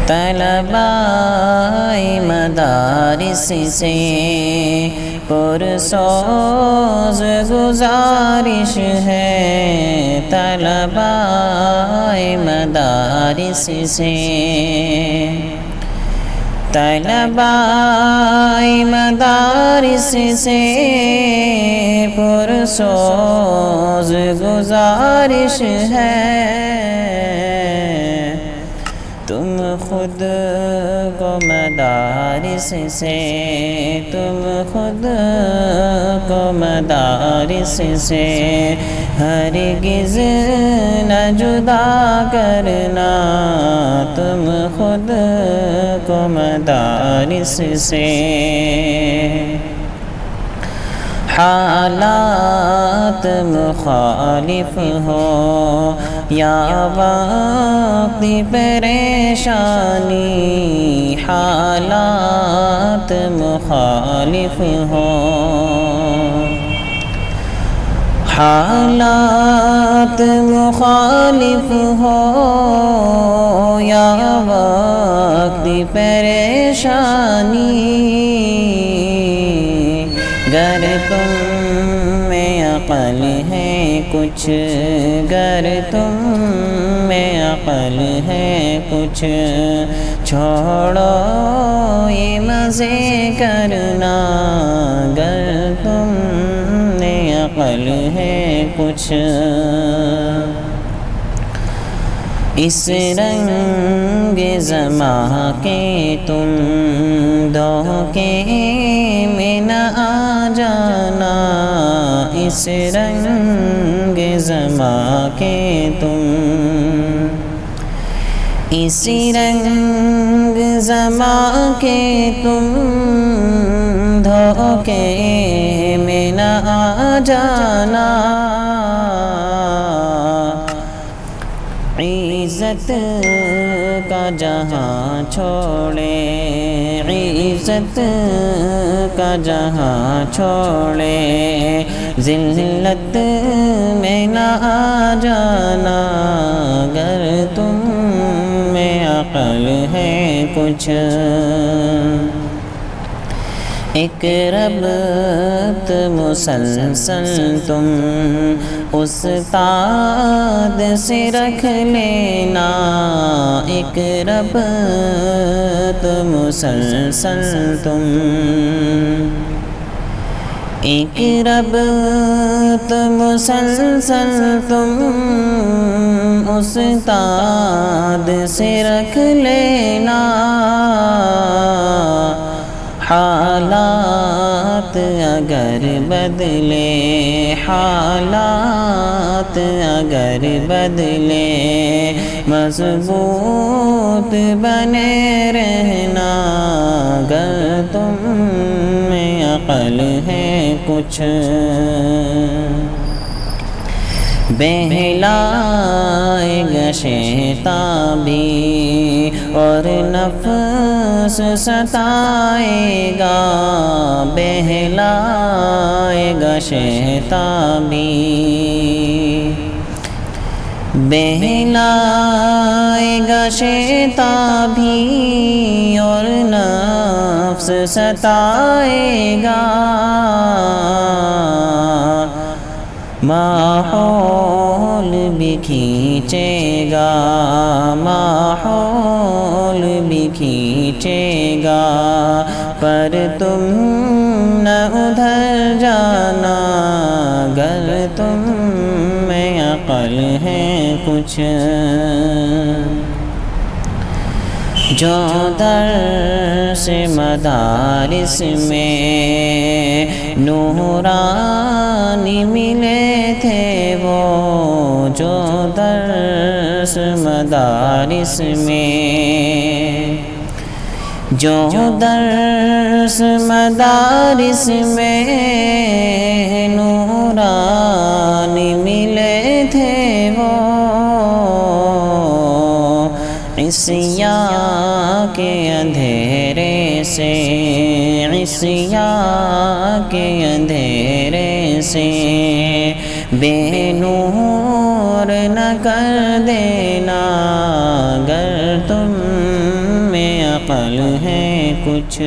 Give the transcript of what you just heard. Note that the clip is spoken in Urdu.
طلباء مدارس سے پرسوز گزارش ہے، طلباء مدارس سے، طلباء مدارس سے پرسوز گزارش ہے، تم خود کو مدارس سے، تم خود کو مدارس سے ہرگز نہ جدا کرنا، تم خود کو مدارس سے۔ حالات مخالف ہو یا وقت پریشانی، حالات مخالف ہو، حالات مخالف ہو یا وقت پریشانی، گر تم میں عقل ہے کچھ، گر تم میں عقل ہے کچھ، چھوڑو یہ مزے کرنا، گر تم میں عقل ہے کچھ، اس رنگ زماں کے تم دھوکے میں نہ آ جانا، اس رنگ زماں کے تم، اسی رنگ زماں کے تم دھوکے میں نہ آ جانا، عزت کا جہاں چھوڑے، عزت کا جہاں چھوڑے ذلت میں نہ آ جانا، گر تم میں عقل ہے کچھ، ایک ربط مسلسل تم استاد سے رکھ لینا، ایک ربط مسلسل تم، ایک ربط مسلسل تم استاد سے رکھ لینا، حالات اگر بدلے، حالات اگر بدلے مضبوط بنے رہنا، گر تم میں عقل ہے کچھ، بہلائے گا شیطانی اور نفس ستائے گا، بہلائے گا شیطانی، بہلائے گا شیطانی اور نفس ستائے گا، ماحول بھی کھینچے گا، ماحول بھی کھینچے گا، پر تم نہ ادھر جانا، گر تم میں عقل ہے کچھ، جو درس مدارس میں نورانی ملے تھے وہ، جو درس مدارس میں، جو درس مدارس میں نورانی ملے تھے وہ، عصیاں کے اندھیرے سے، عصیاں کے اندھیرے سے بے نور نہ کر دینا، گر تم عقل ہے کچھ